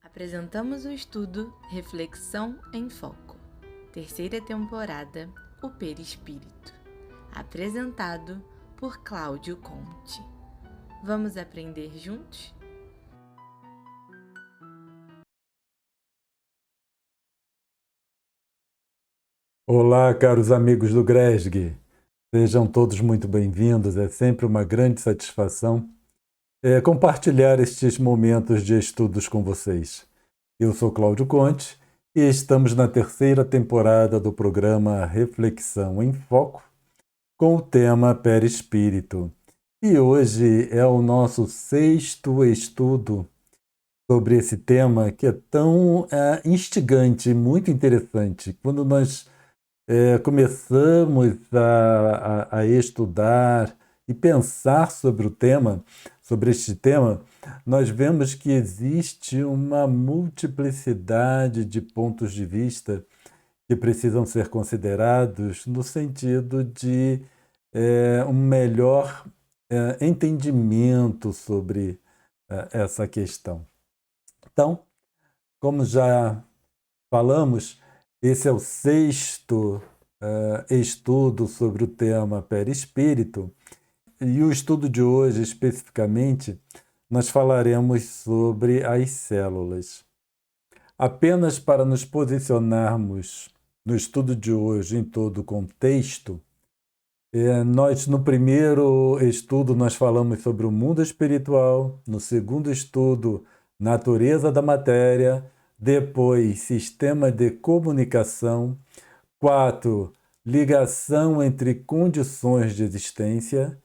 Apresentamos o estudo Reflexão em Foco, terceira temporada, o Perispírito, apresentado por Cláudio Conte. Vamos aprender juntos? Olá, caros amigos do GRESG. Sejam todos muito bem-vindos. É sempre uma grande satisfação compartilhar estes momentos de estudos com vocês. Eu sou Cláudio Conte e estamos na terceira temporada do programa Reflexão em Foco com o tema Perispírito. E hoje é o nosso sexto estudo sobre esse tema que é tão instigante, muito interessante. Quando nós começamos a estudar e pensar sobre este tema, nós vemos que existe uma multiplicidade de pontos de vista que precisam ser considerados no sentido de um melhor entendimento sobre essa questão. Então, como já falamos, esse é o sexto estudo sobre o tema perispírito, e o estudo de hoje, especificamente, nós falaremos sobre as células. Apenas para nos posicionarmos no estudo de hoje em todo o contexto, nós no primeiro estudo nós falamos sobre o mundo espiritual, no segundo estudo, natureza da matéria, depois, sistema de comunicação. 4. Ligação entre condições de existência.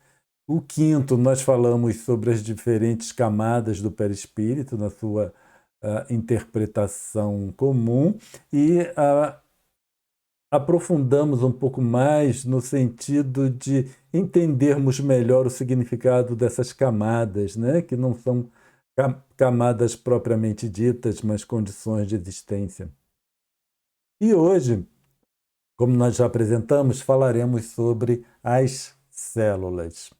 O quinto, nós falamos sobre as diferentes camadas do perispírito, na sua interpretação comum, e aprofundamos um pouco mais no sentido de entendermos melhor o significado dessas camadas, né? Que não são camadas propriamente ditas, mas condições de existência. E hoje, como nós já apresentamos, falaremos sobre as células.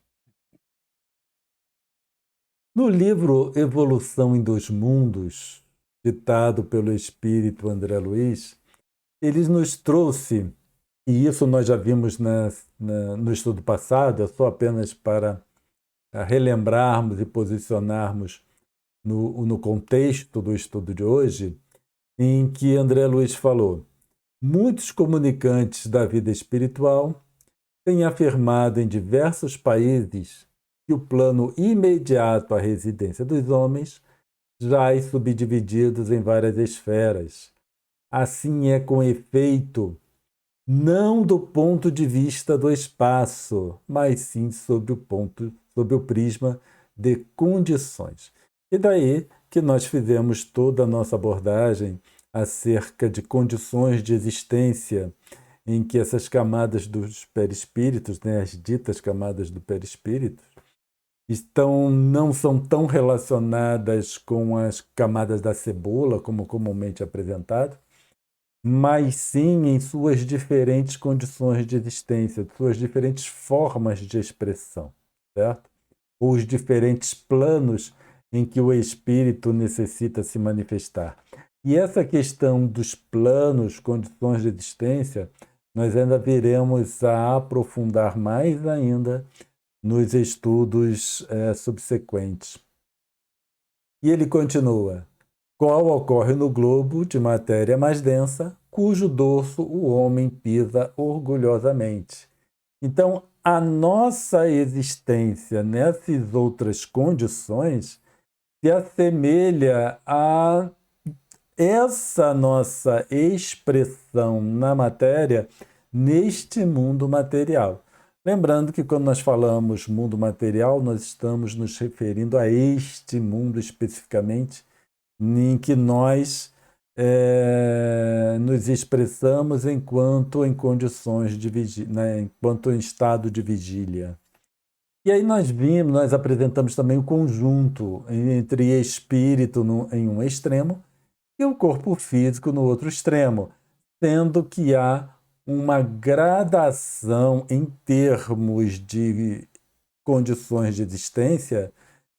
No livro Evolução em Dois Mundos, ditado pelo espírito André Luiz, ele nos trouxe, e isso nós já vimos no estudo passado, é só apenas para relembrarmos e posicionarmos no contexto do estudo de hoje, em que André Luiz falou: muitos comunicantes da vida espiritual têm afirmado em diversos países que o plano imediato à residência dos homens jaz subdivididos em várias esferas. Assim é com efeito, não do ponto de vista do espaço, mas sim sob o prisma de condições. E daí que nós fizemos toda a nossa abordagem acerca de condições de existência em que essas camadas dos perispíritos, né, as ditas camadas do perispírito, não são tão relacionadas com as camadas da cebola, como comumente apresentado, mas sim em suas diferentes condições de existência, suas diferentes formas de expressão, certo? Ou os diferentes planos em que o espírito necessita se manifestar. E essa questão dos planos, condições de existência, nós ainda viremos a aprofundar mais ainda nos estudos subsequentes. E ele continua: qual ocorre no globo de matéria mais densa, cujo dorso o homem pisa orgulhosamente. Então, a nossa existência nessas outras condições se assemelha a essa nossa expressão na matéria neste mundo material. Lembrando que quando nós falamos mundo material, nós estamos nos referindo a este mundo especificamente, em que nós nos expressamos enquanto em condições de vigília, né, enquanto em estado de vigília. E aí nós apresentamos também o conjunto entre espírito em um extremo e o corpo físico no outro extremo, sendo que há uma gradação em termos de condições de existência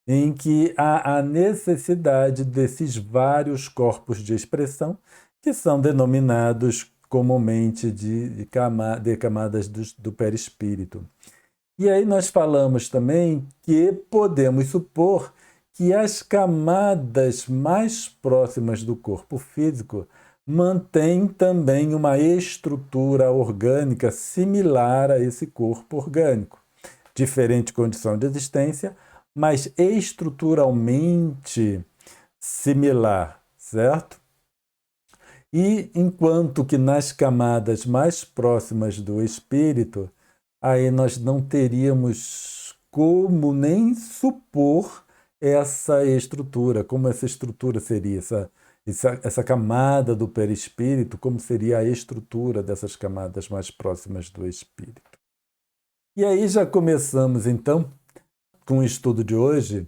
em que há a necessidade desses vários corpos de expressão que são denominados comumente de camadas do perispírito. E aí nós falamos também que podemos supor que as camadas mais próximas do corpo físico mantêm também uma estrutura orgânica similar a esse corpo orgânico. Diferente condição de existência, mas estruturalmente similar, certo? E enquanto que nas camadas mais próximas do espírito, aí nós não teríamos como nem supor essa estrutura, como essa estrutura seria, essa camada do perispírito, como seria a estrutura dessas camadas mais próximas do espírito. E aí já começamos, então, com o estudo de hoje,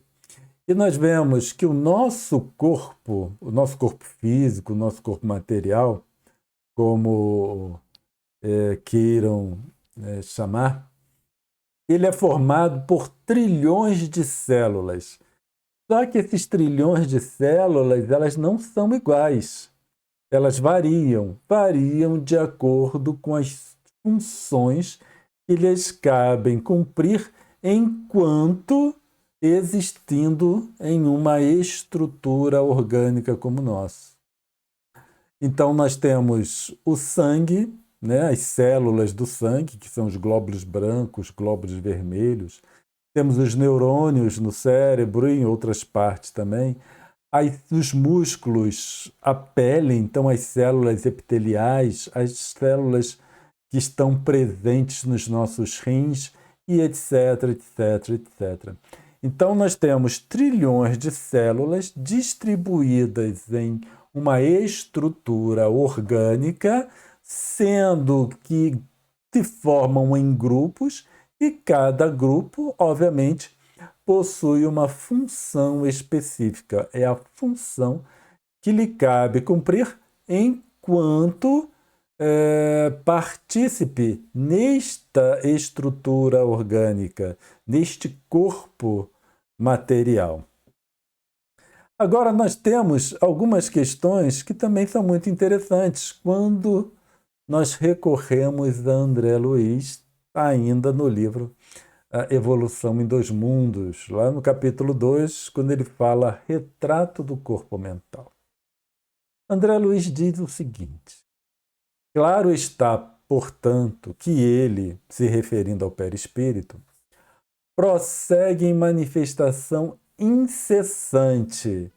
e nós vemos que o nosso corpo físico, o nosso corpo material, como queiram chamar, ele é formado por trilhões de células. Só que esses trilhões de células, elas não são iguais. Elas variam de acordo com as funções que lhes cabem cumprir enquanto existindo em uma estrutura orgânica como nós. Então nós temos o sangue, né, as células do sangue, que são os glóbulos brancos, glóbulos vermelhos. Temos os neurônios no cérebro e em outras partes também. Os músculos, a pele, então as células epiteliais, as células que estão presentes nos nossos rins e etc, etc, etc. Então nós temos trilhões de células distribuídas em uma estrutura orgânica, sendo que se formam em grupos e cada grupo, obviamente, possui uma função específica. É a função que lhe cabe cumprir enquanto partícipe nesta estrutura orgânica, neste corpo material. Agora, nós temos algumas questões que também são muito interessantes quando nós recorremos a André Luiz, ainda no livro A Evolução em Dois Mundos, lá no capítulo 2, quando ele fala Retrato do Corpo Mental. André Luiz diz o seguinte: claro está, portanto, que ele, se referindo ao perispírito, prossegue em manifestação incessante.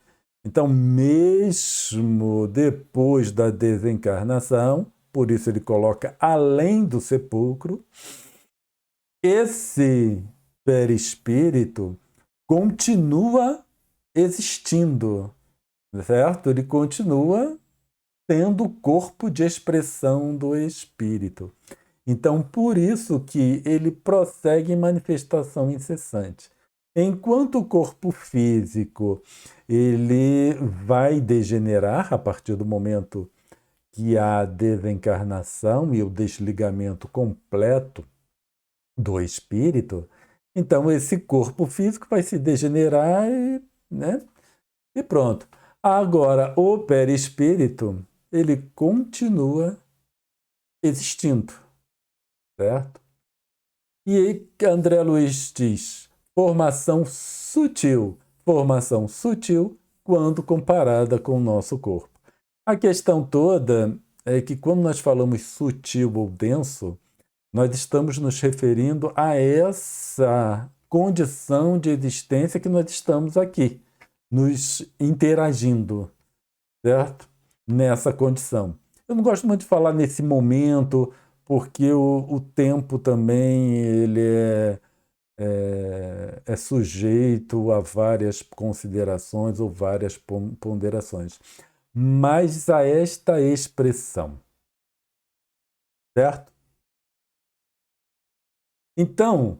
Então, mesmo depois da desencarnação, por isso ele coloca além do sepulcro, esse perispírito continua existindo, certo? Ele continua tendo o corpo de expressão do espírito. Então, por isso que ele prossegue em manifestação incessante. Enquanto o corpo físico ele vai degenerar a partir do momento que há a desencarnação e o desligamento completo do espírito, então esse corpo físico vai se degenerar e pronto. Agora, o perispírito, ele continua existindo, certo? E aí André Luiz diz, formação sutil quando comparada com o nosso corpo. A questão toda é que quando nós falamos sutil ou denso, nós estamos nos referindo a essa condição de existência que nós estamos aqui, nos interagindo, certo? Nessa condição. Eu não gosto muito de falar nesse momento, porque o tempo também ele é sujeito a várias considerações ou várias ponderações. Mas a esta expressão, certo? Então,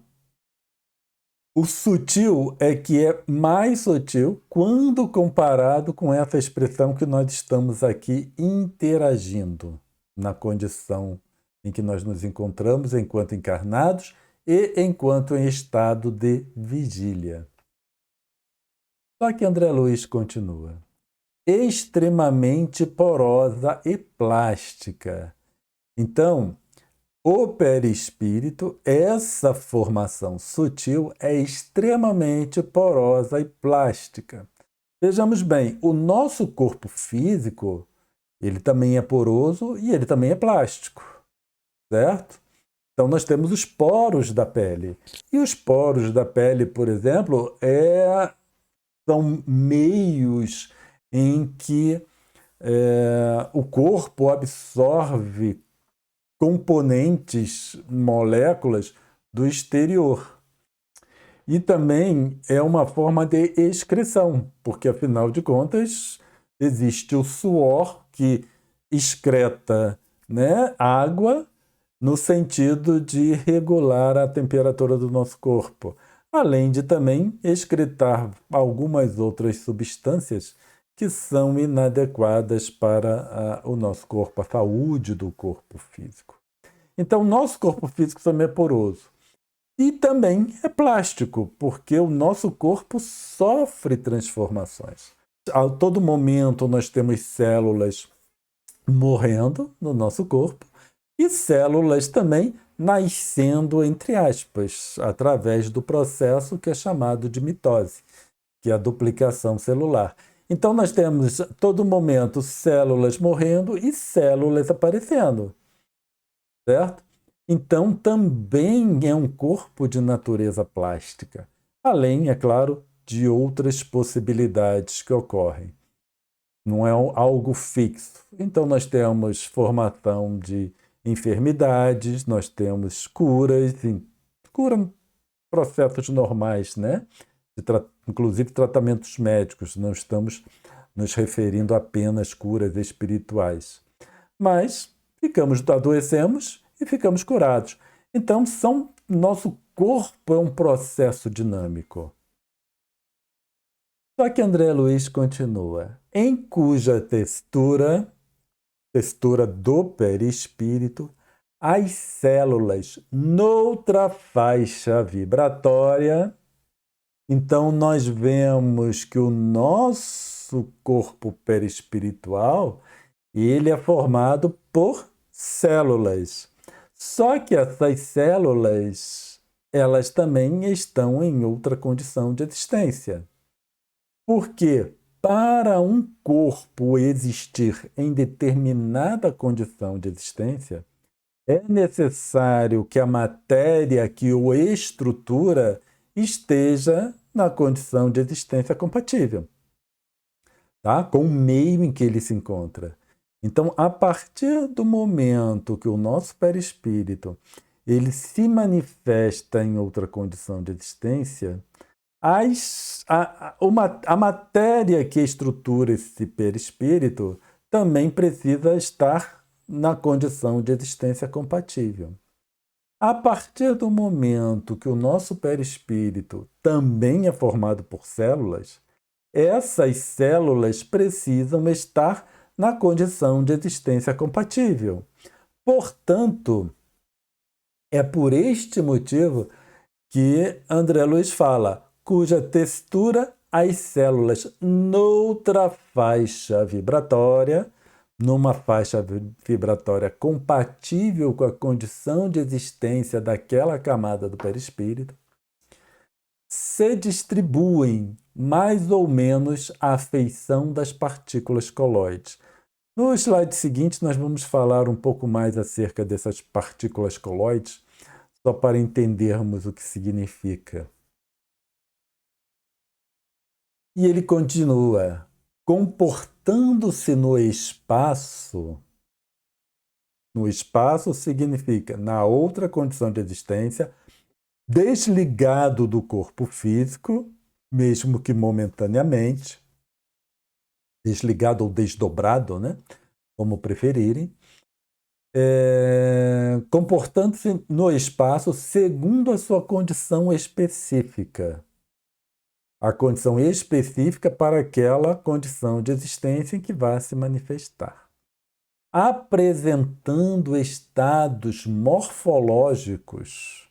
o sutil é que é mais sutil quando comparado com essa expressão que nós estamos aqui interagindo na condição em que nós nos encontramos enquanto encarnados e enquanto em estado de vigília. Só que André Luiz continua. Extremamente porosa e plástica. Então, o perispírito, essa formação sutil, é extremamente porosa e plástica. Vejamos bem, o nosso corpo físico, ele também é poroso e ele também é plástico, certo? Então, nós temos os poros da pele. E os poros da pele, por exemplo, são meios em que o corpo absorve componentes, moléculas do exterior. E também é uma forma de excreção, porque, afinal de contas, existe o suor que excreta, né, água no sentido de regular a temperatura do nosso corpo, além de também excretar algumas outras substâncias que são inadequadas para o nosso corpo, a saúde do corpo físico. Então, nosso corpo físico também é poroso. E também é plástico, porque o nosso corpo sofre transformações. A todo momento nós temos células morrendo no nosso corpo e células também nascendo, entre aspas, através do processo que é chamado de mitose, que é a duplicação celular. Então nós temos, a todo momento, células morrendo e células aparecendo, certo? Então também é um corpo de natureza plástica, além, é claro, de outras possibilidades que ocorrem. Não é algo fixo. Então nós temos formação de enfermidades, nós temos curas, processos normais, né? Inclusive tratamentos médicos, não estamos nos referindo apenas a curas espirituais. Mas adoecemos e ficamos curados. Então, nosso corpo é um processo dinâmico. Só que André Luiz continua, em cuja textura do perispírito, as células noutra faixa vibratória. Então, nós vemos que o nosso corpo perispiritual, ele é formado por células. Só que essas células, elas também estão em outra condição de existência. Porque para um corpo existir em determinada condição de existência, é necessário que a matéria que o estrutura esteja na condição de existência compatível, tá? Com o meio em que ele se encontra. Então, a partir do momento que o nosso perispírito ele se manifesta em outra condição de existência, a matéria que estrutura esse perispírito também precisa estar na condição de existência compatível. A partir do momento que o nosso perispírito também é formado por células, essas células precisam estar na condição de existência compatível. Portanto, é por este motivo que André Luiz fala, cuja textura as células noutra faixa vibratória, numa faixa vibratória compatível com a condição de existência daquela camada do perispírito, se distribuem mais ou menos à feição das partículas coloides. No slide seguinte, nós vamos falar um pouco mais acerca dessas partículas coloides, só para entendermos o que significa. E ele continua, comportando-se no espaço. No espaço significa na outra condição de existência, desligado do corpo físico, mesmo que momentaneamente, desligado ou desdobrado, né? Como preferirem, comportando-se no espaço segundo a sua condição específica. A condição específica para aquela condição de existência em que vai se manifestar. Apresentando estados morfológicos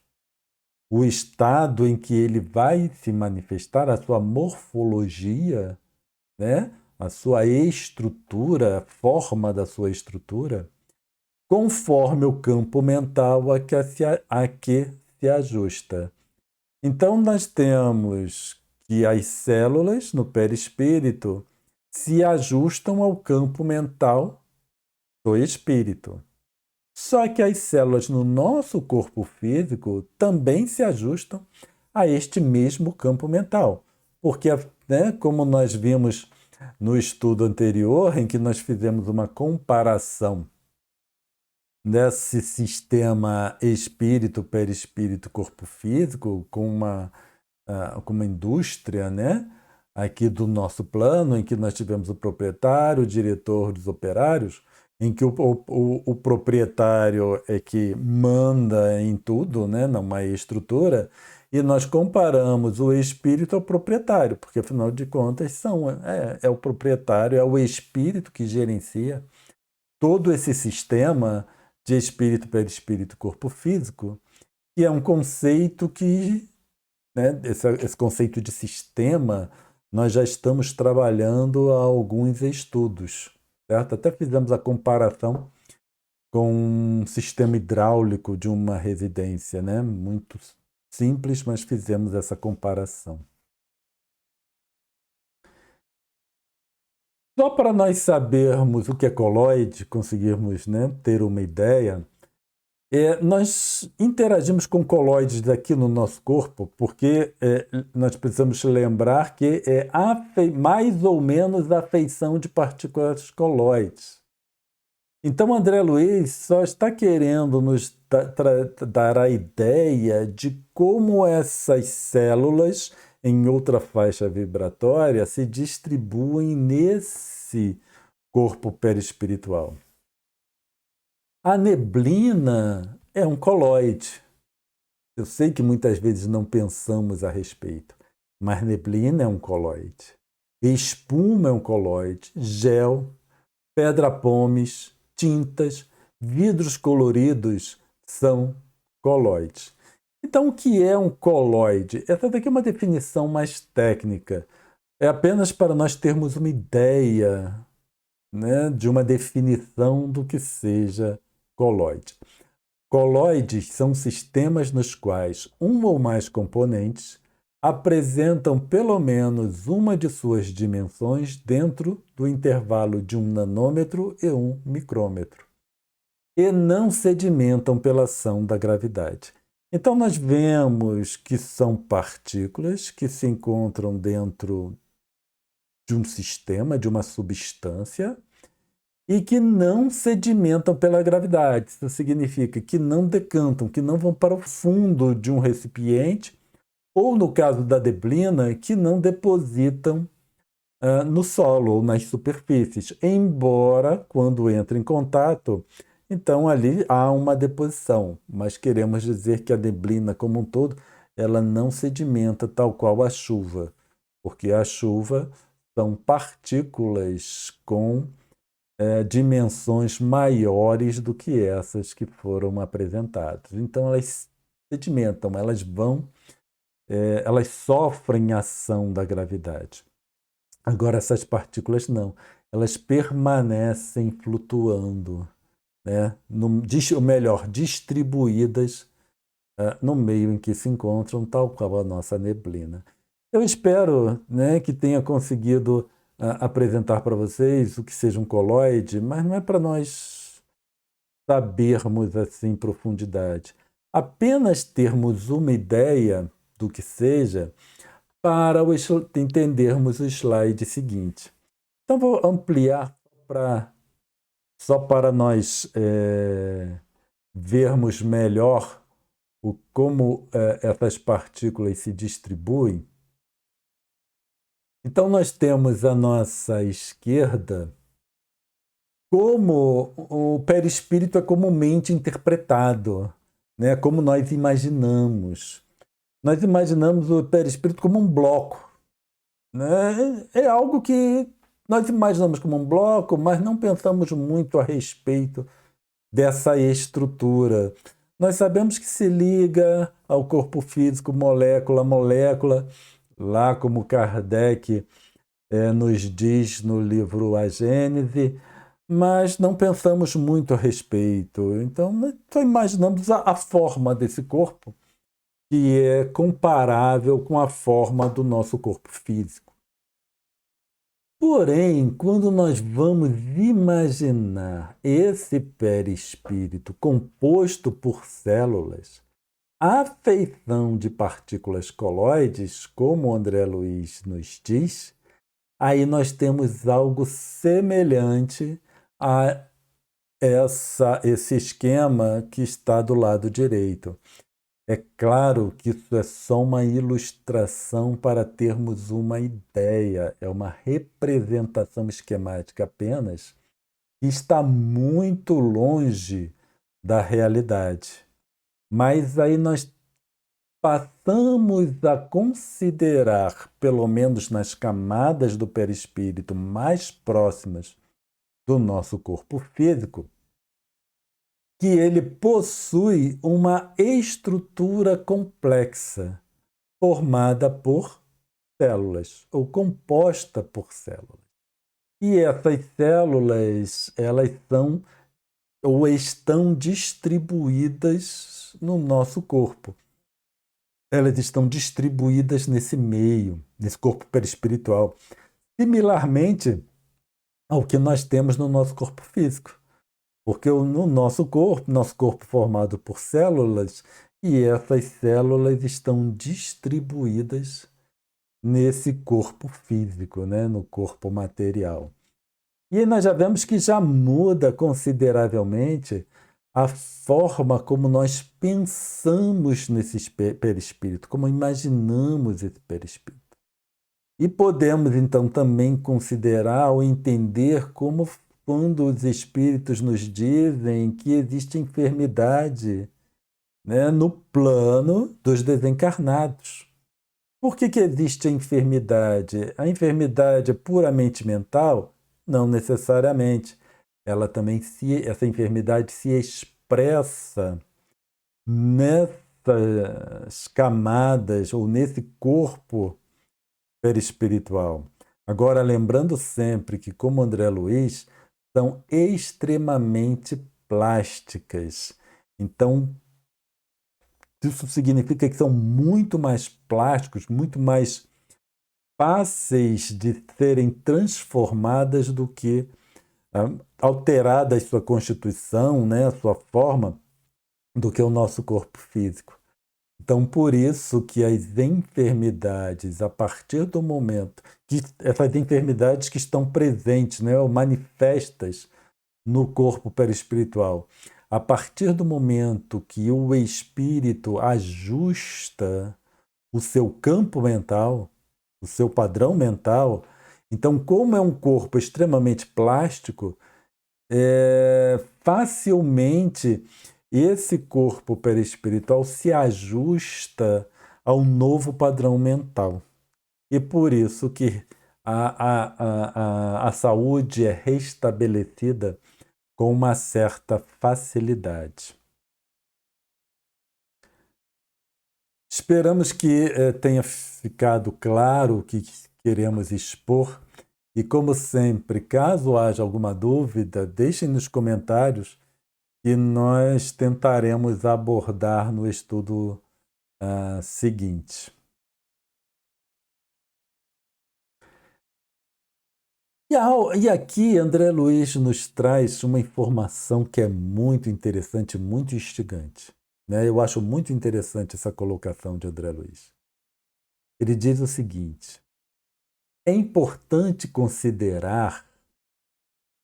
o estado em que ele vai se manifestar, a sua morfologia, né? A sua estrutura, a forma da sua estrutura, conforme o campo mental a que se ajusta. Então, nós temos que as células no perispírito se ajustam ao campo mental do espírito. Só que as células no nosso corpo físico também se ajustam a este mesmo campo mental. Porque, né, como nós vimos no estudo anterior, em que nós fizemos uma comparação desse sistema espírito, perispírito, corpo físico com uma indústria, né? Aqui do nosso plano, em que nós tivemos o proprietário, o diretor dos operários, em que o proprietário é que manda em tudo, né? Numa estrutura, e nós comparamos o espírito ao proprietário, porque afinal de contas é o proprietário, é o espírito que gerencia todo esse sistema de espírito, perispírito, corpo físico, que é um conceito que, né, esse conceito de sistema, nós já estamos trabalhando há alguns estudos, certo? Até fizemos a comparação com um sistema hidráulico de uma residência, né? Muito simples, mas fizemos essa comparação. Só para nós sabermos o que é coloide, conseguirmos, né, ter uma ideia, nós interagimos com coloides aqui no nosso corpo porque nós precisamos lembrar que é mais ou menos a feição de partículas coloides. Então, André Luiz só está querendo nos dar a ideia de como essas células em outra faixa vibratória se distribuem nesse corpo perispiritual. A neblina é um coloide. Eu sei que muitas vezes não pensamos a respeito, mas neblina é um coloide. Espuma é um coloide, gel, pedra-pomes, tintas, vidros coloridos são coloides. Então, o que é um coloide? Essa daqui é uma definição mais técnica. É apenas para nós termos uma ideia, né, de uma definição do que seja coloide. Coloides são sistemas nos quais um ou mais componentes apresentam pelo menos uma de suas dimensões dentro do intervalo de 1 nanômetro e 1 micrômetro, e não sedimentam pela ação da gravidade. Então, nós vemos que são partículas que se encontram dentro de um sistema, de uma substância, e que não sedimentam pela gravidade. Isso significa que não decantam, que não vão para o fundo de um recipiente, ou, no caso da neblina, que não depositam no solo ou nas superfícies, embora, quando entra em contato, então ali há uma deposição, mas queremos dizer que a neblina como um todo, ela não sedimenta tal qual a chuva, porque a chuva são partículas com dimensões maiores do que essas que foram apresentadas. Então elas sedimentam, elas sofrem a ação da gravidade. Agora essas partículas não, elas permanecem flutuando, né? Ou melhor, distribuídas no meio em que se encontram, tal qual a nossa neblina. Eu espero, né, que tenha conseguido apresentar para vocês o que seja um coloide, mas não é para nós sabermos assim em profundidade. Apenas termos uma ideia do que seja para entendermos o slide seguinte. Então, vou ampliar só para nós vermos melhor como essas partículas se distribuem. Então, nós temos à nossa esquerda como o perispírito é comumente interpretado, né? Como nós imaginamos. Nós imaginamos o perispírito como um bloco, né? É algo que nós imaginamos como um bloco, mas não pensamos muito a respeito dessa estrutura. Nós sabemos que se liga ao corpo físico, molécula a molécula, lá como Kardec nos diz no livro A Gênese, mas não pensamos muito a respeito. Então, só imaginamos a forma desse corpo, que é comparável com a forma do nosso corpo físico. Porém, quando nós vamos imaginar esse perispírito composto por células, a feição de partículas colóides, como André Luiz nos diz, aí nós temos algo semelhante a esse esquema que está do lado direito. É claro que isso é só uma ilustração para termos uma ideia, é uma representação esquemática apenas, que está muito longe da realidade. Mas aí nós passamos a considerar, pelo menos nas camadas do perispírito mais próximas do nosso corpo físico, que ele possui uma estrutura complexa, formada por células, ou composta por células. E essas células, elas são ou estão distribuídas no nosso corpo. Elas estão distribuídas nesse meio, nesse corpo perispiritual, similarmente ao que nós temos no nosso corpo físico. Porque no nosso corpo formado por células, e essas células estão distribuídas nesse corpo físico, né? No corpo material. E aí nós já vemos que já muda consideravelmente a forma como nós pensamos nesse perispírito, como imaginamos esse perispírito. E podemos, então, também considerar ou entender como quando os espíritos nos dizem que existe enfermidade, né, no plano dos desencarnados. Por que existe a enfermidade? A enfermidade é puramente mental? Não necessariamente. Essa enfermidade se expressa nessas camadas ou nesse corpo perispiritual. Agora, lembrando sempre que, como André Luiz, são extremamente plásticas. Então, isso significa que são muito mais plásticos, muito mais fáceis de serem transformadas do que alterada a sua constituição, né, a sua forma, do que o nosso corpo físico. Então, por isso que as enfermidades, a partir do momento que essas enfermidades que estão presentes, né, ou manifestas no corpo perispiritual, a partir do momento que o espírito ajusta o seu campo mental, o seu padrão mental, então, como é um corpo extremamente plástico, facilmente esse corpo perispiritual se ajusta ao novo padrão mental. E por isso que a saúde é restabelecida com uma certa facilidade. Esperamos que tenha ficado claro o que queremos expor. E como sempre, caso haja alguma dúvida, deixem nos comentários que nós tentaremos abordar no estudo seguinte. E aqui André Luiz nos traz uma informação que é muito interessante, muito instigante, né? Eu acho muito interessante essa colocação de André Luiz. Ele diz o seguinte: é importante considerar,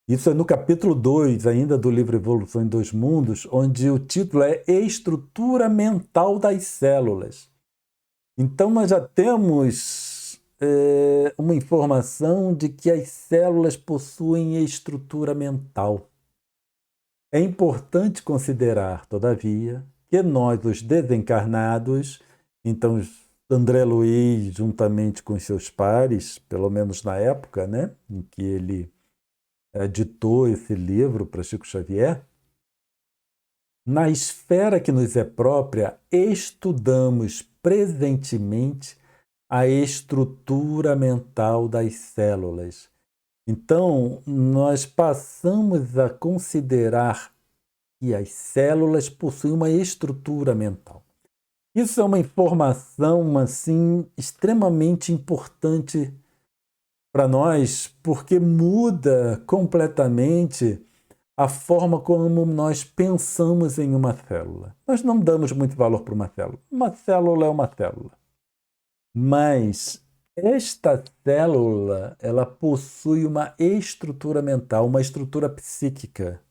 isso é no capítulo 2 ainda do livro Evolução em Dois Mundos, onde o título é Estrutura Mental das Células. Então nós já temos uma informação de que as células possuem estrutura mental. É importante considerar, todavia, que nós, os desencarnados, então André Luiz, juntamente com seus pares, pelo menos na época, né, em que ele ditou esse livro para Chico Xavier, na esfera que nos é própria, estudamos presentemente a estrutura mental das células. Então, nós passamos a considerar que as células possuem uma estrutura mental. Isso é uma informação assim extremamente importante para nós, porque muda completamente a forma como nós pensamos em uma célula. Nós não damos muito valor para uma célula. Uma célula é uma célula. Mas esta célula, ela possui uma estrutura mental, uma estrutura psíquica.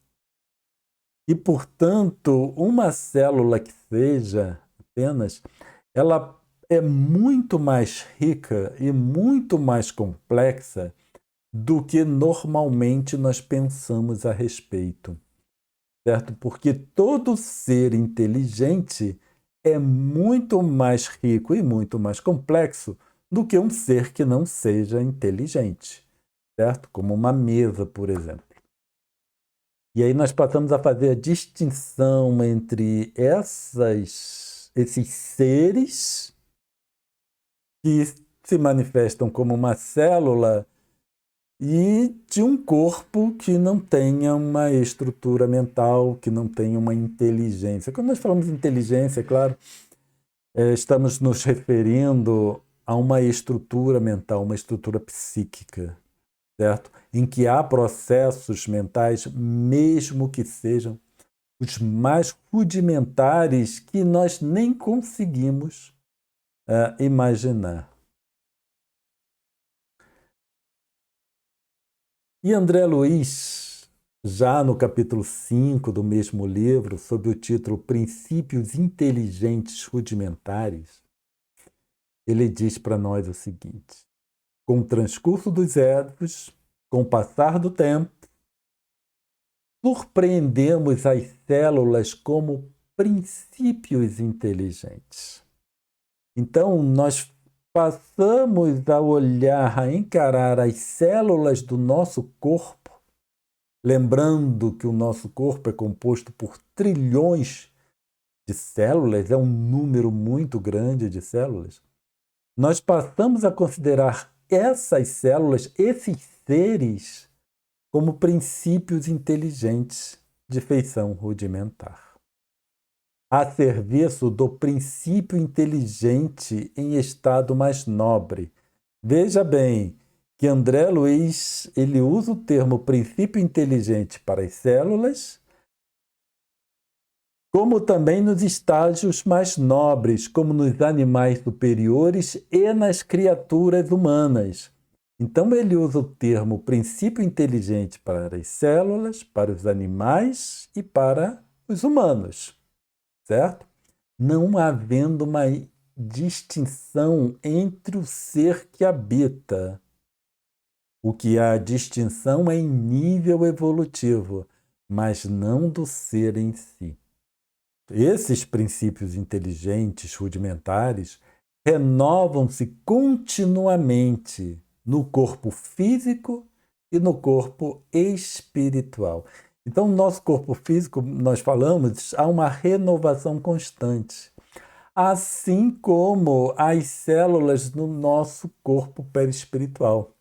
E, portanto, uma célula que seja apenas, ela é muito mais rica e muito mais complexa do que normalmente nós pensamos a respeito, certo? Porque todo ser inteligente é muito mais rico e muito mais complexo do que um ser que não seja inteligente, certo? Como uma mesa, por exemplo. E aí nós passamos a fazer a distinção entre esses seres que se manifestam como uma célula e de um corpo que não tenha uma estrutura mental, que não tenha uma inteligência. Quando nós falamos de inteligência, é claro, estamos nos referindo a uma estrutura mental, uma estrutura psíquica, certo? Em que há processos mentais, mesmo que sejam os mais rudimentares, que nós nem conseguimos imaginar. E André Luiz, já no capítulo 5 do mesmo livro, sob o título Princípios Inteligentes Rudimentares, ele diz para nós o seguinte: com o transcurso dos séculos, com o passar do tempo, surpreendemos as células como princípios inteligentes. Então, nós passamos a olhar, a encarar as células do nosso corpo, lembrando que o nosso corpo é composto por trilhões de células, é um número muito grande de células. Nós passamos a considerar essas células, esses seres, como princípios inteligentes de feição rudimentar, a serviço do princípio inteligente em estado mais nobre. Veja bem que André Luiz ele usa o termo princípio inteligente para as células, como também nos estágios mais nobres, como nos animais superiores e nas criaturas humanas. Então ele usa o termo princípio inteligente para as células, para os animais e para os humanos. Certo? Não havendo uma distinção entre o ser que habita. O que há distinção é em nível evolutivo, mas não do ser em si. Esses princípios inteligentes rudimentares renovam-se continuamente no corpo físico e no corpo espiritual. Então, no nosso corpo físico, nós falamos, há uma renovação constante, assim como as células no nosso corpo perispiritual,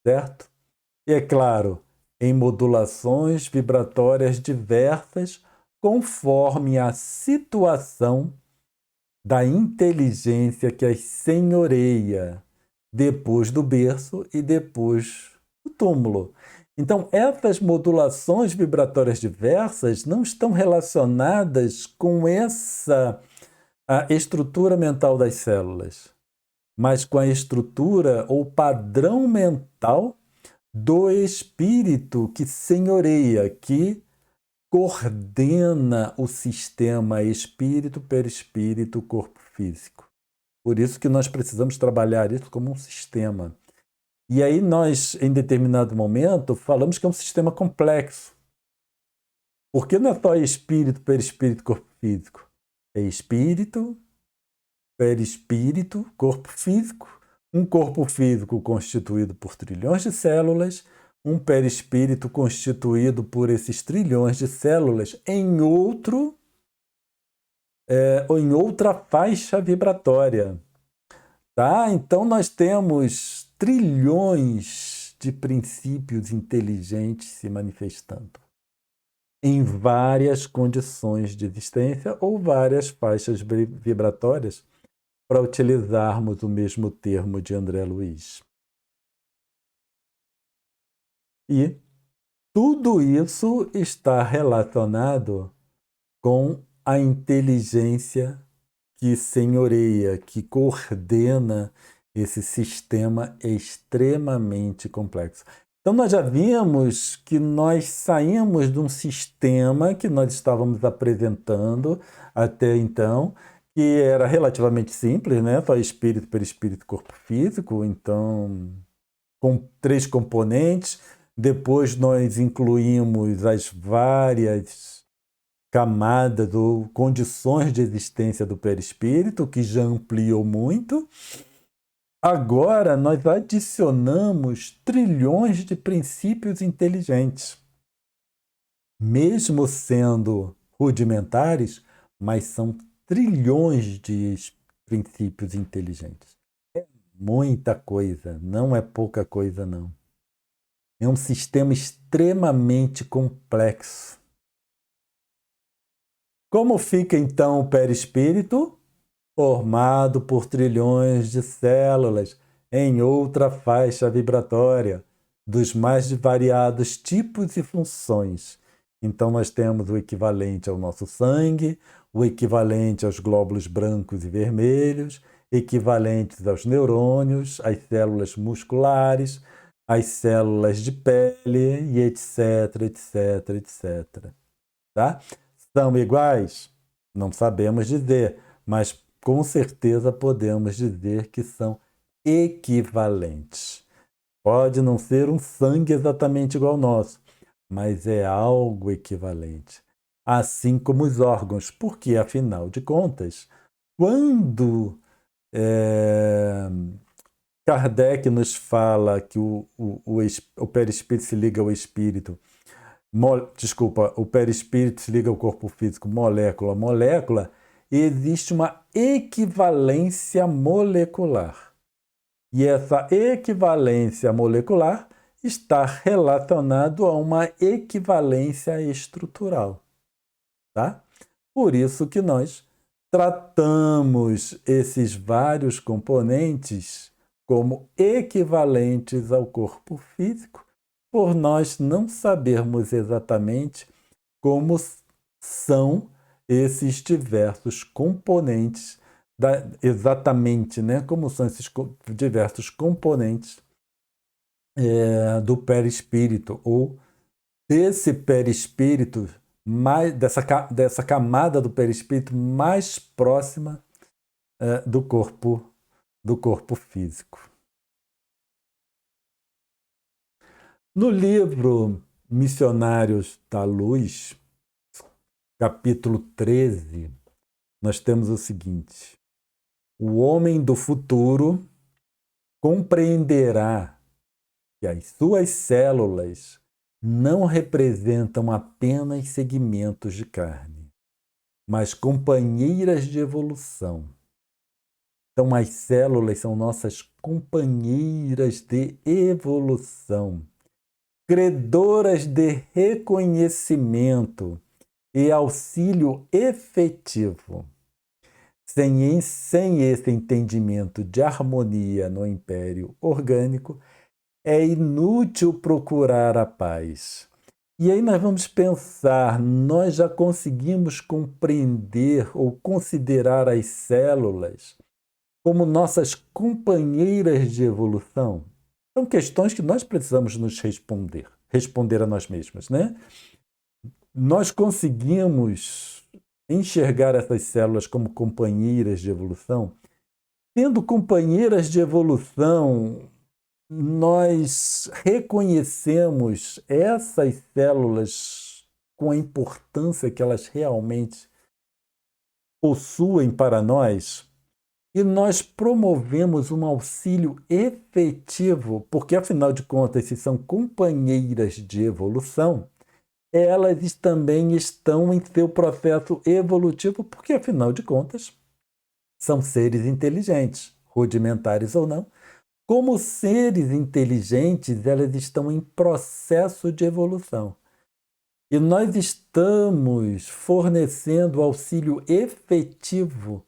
certo? E é claro, em modulações vibratórias diversas, conforme a situação da inteligência que as senhoreia depois do berço e depois do túmulo. Então, essas modulações vibratórias diversas não estão relacionadas com essa estrutura mental das células, mas com a estrutura ou padrão mental do espírito que senhoreia, que coordena o sistema espírito, perispírito, corpo físico. Por isso que nós precisamos trabalhar isso como um sistema. E aí nós, em determinado momento, falamos que é um sistema complexo. Porque não é só espírito, perispírito, corpo físico. É espírito, perispírito, corpo físico. Um corpo físico constituído por trilhões de células, um perispírito constituído por esses trilhões de células ou em outra faixa vibratória. Tá? Então nós temos trilhões de princípios inteligentes se manifestando em várias condições de existência ou várias faixas vibratórias, para utilizarmos o mesmo termo de André Luiz. E tudo isso está relacionado com a inteligência que senhoreia, que coordena esse sistema extremamente complexo. Então, nós já vimos que nós saímos de um sistema que nós estávamos apresentando até então, que era relativamente simples, né? Só espírito, perispírito, corpo físico, então, com 3 componentes. Depois nós incluímos as várias camadas ou condições de existência do perispírito, que já ampliou muito. Agora nós adicionamos trilhões de princípios inteligentes, mesmo sendo rudimentares, mas são trilhões de princípios inteligentes. É muita coisa, não é pouca coisa, não. É um sistema extremamente complexo. Como fica então o perispírito? Formado por trilhões de células em outra faixa vibratória, dos mais variados tipos e funções. Então nós temos o equivalente ao nosso sangue, o equivalente aos glóbulos brancos e vermelhos, equivalentes aos neurônios, às células musculares, às células de pele e etc, etc, etc. Tá? São iguais? Não sabemos dizer, mas com certeza podemos dizer que são equivalentes. Pode não ser um sangue exatamente igual ao nosso, mas é algo equivalente. Assim como os órgãos, porque, afinal de contas, quando Kardec nos fala que o perispírito se liga ao espírito, o perispírito se liga ao corpo físico molécula a molécula, existe uma equivalência molecular. E essa equivalência molecular está relacionada a uma equivalência estrutural. Tá? Por isso que nós tratamos esses vários componentes como equivalentes ao corpo físico, por nós não sabermos exatamente como são esses diversos componentes, exatamente, né? Como são esses diversos componentes do perispírito, ou desse perispírito, dessa camada do perispírito mais próxima do corpo físico. No livro Missionários da Luz, capítulo 13, nós temos o seguinte: o homem do futuro compreenderá que as suas células não representam apenas segmentos de carne, mas companheiras de evolução. Então, as células são nossas companheiras de evolução, credoras de reconhecimento e auxílio efetivo. Sem esse entendimento de harmonia no império orgânico, é inútil procurar a paz. E aí nós vamos pensar, nós já conseguimos compreender ou considerar as células como nossas companheiras de evolução? São questões que nós precisamos nos responder a nós mesmos, né? Nós conseguimos enxergar essas células como companheiras de evolução? Sendo companheiras de evolução, nós reconhecemos essas células com a importância que elas realmente possuem para nós? e nós promovemos um auxílio efetivo, porque, afinal de contas, se são companheiras de evolução, elas também estão em seu processo evolutivo, porque, afinal de contas, são seres inteligentes, rudimentares ou não. Como seres inteligentes, elas estão em processo de evolução. E nós estamos fornecendo auxílio efetivo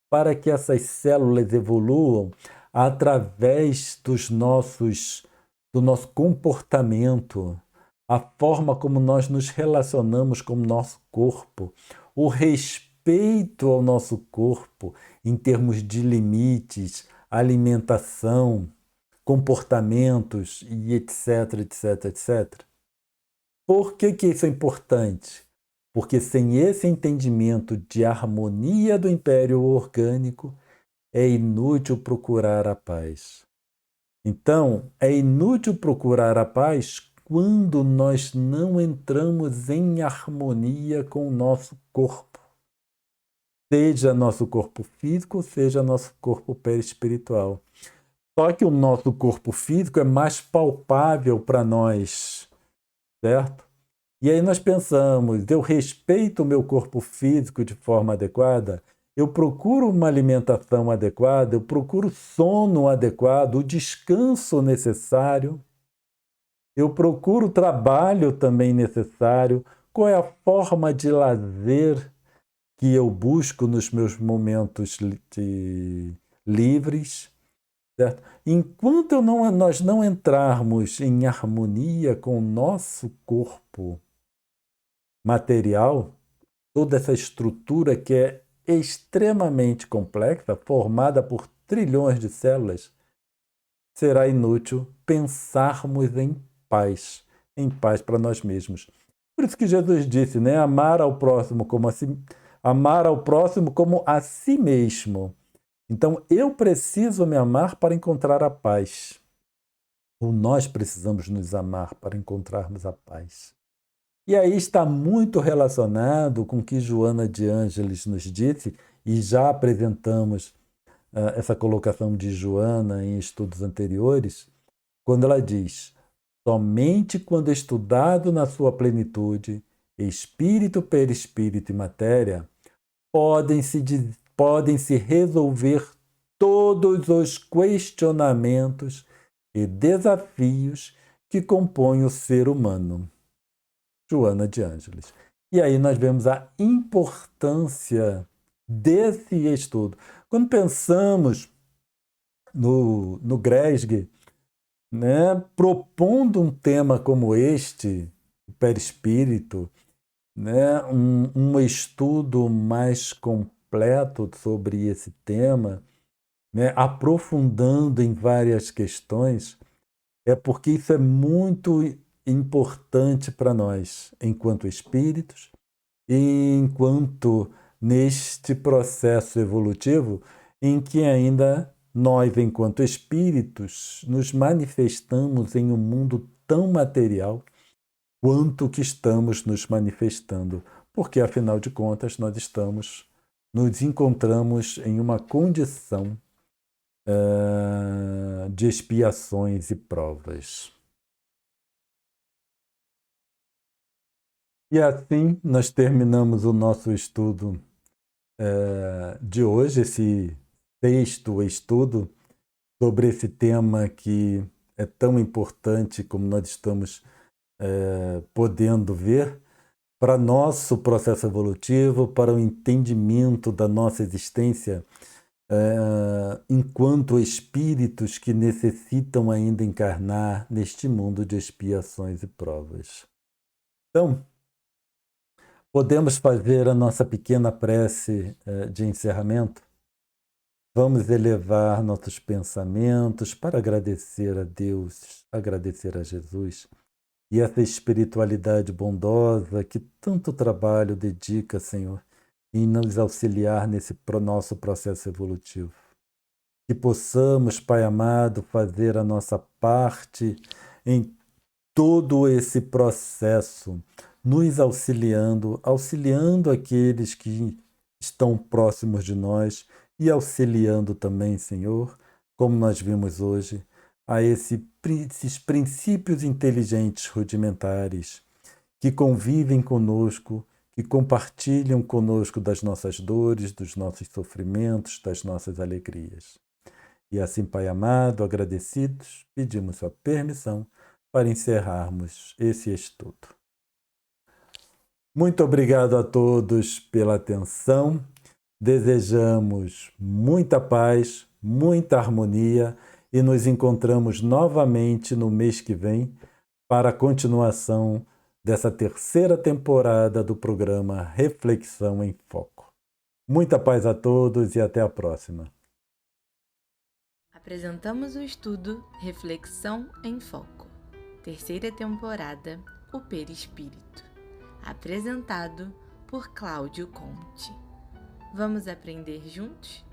para que essas células evoluam através do nosso comportamento, a forma como nós nos relacionamos com o nosso corpo, o respeito ao nosso corpo em termos de limites, alimentação, comportamentos e etc, etc, etc. Por que isso é importante? Porque sem esse entendimento de harmonia do império orgânico, é inútil procurar a paz. Então, é inútil procurar a paz quando nós não entramos em harmonia com o nosso corpo. Seja nosso corpo físico, seja nosso corpo perispiritual. Só que o nosso corpo físico é mais palpável para nós, certo? E aí nós pensamos, eu respeito o meu corpo físico de forma adequada, eu procuro uma alimentação adequada, eu procuro sono adequado, o descanso necessário, eu procuro o trabalho também necessário, qual é a forma de lazer que eu busco nos meus momentos livres, certo? Enquanto nós não entrarmos em harmonia com o nosso corpo material, toda essa estrutura que é extremamente complexa, formada por trilhões de células, será inútil pensarmos em paz para nós mesmos. Por isso que Jesus disse, né? Amar ao próximo como a si mesmo. Então, eu preciso me amar para encontrar a paz. Ou nós precisamos nos amar para encontrarmos a paz. E aí está muito relacionado com o que Joana de Ângeles nos disse, e já apresentamos essa colocação de Joana em estudos anteriores, quando ela diz: somente quando estudado na sua plenitude, espírito, perispírito e matéria, podem-se resolver todos os questionamentos e desafios que compõem o ser humano. Joana de Ângeles. E aí nós vemos a importância desse estudo. Quando pensamos no Gresg, né, propondo um tema como este, o perispírito, né, um estudo mais completo sobre esse tema, né, aprofundando em várias questões, é porque isso é muito importante para nós, enquanto espíritos, e enquanto neste processo evolutivo em que ainda nós, enquanto espíritos, nos manifestamos em um mundo tão material quanto que estamos nos manifestando, porque, afinal de contas, nos encontramos em uma condição de expiações e provas. E assim nós terminamos o nosso estudo de hoje, esse sexto estudo sobre esse tema que é tão importante como nós estamos podendo ver para nosso processo evolutivo, para o entendimento da nossa existência enquanto espíritos que necessitam ainda encarnar neste mundo de expiações e provas. Então, podemos fazer a nossa pequena prece de encerramento? Vamos elevar nossos pensamentos para agradecer a Deus, agradecer a Jesus e essa espiritualidade bondosa que tanto trabalho dedica, Senhor, em nos auxiliar nesse nosso processo evolutivo. Que possamos, Pai amado, fazer a nossa parte em todo esse processo, nos auxiliando aqueles que estão próximos de nós e auxiliando também, Senhor, como nós vimos hoje, a esses princípios inteligentes rudimentares que convivem conosco, que compartilham conosco das nossas dores, dos nossos sofrimentos, das nossas alegrias. E assim, Pai amado, agradecidos, pedimos sua permissão para encerrarmos esse estudo. Muito obrigado a todos pela atenção. Desejamos muita paz, muita harmonia e nos encontramos novamente no mês que vem para a continuação dessa terceira temporada do programa Reflexão em Foco. Muita paz a todos e até a próxima. Apresentamos o estudo Reflexão em Foco, terceira temporada, o Perispírito, apresentado por Cláudio Conte. Vamos aprender juntos?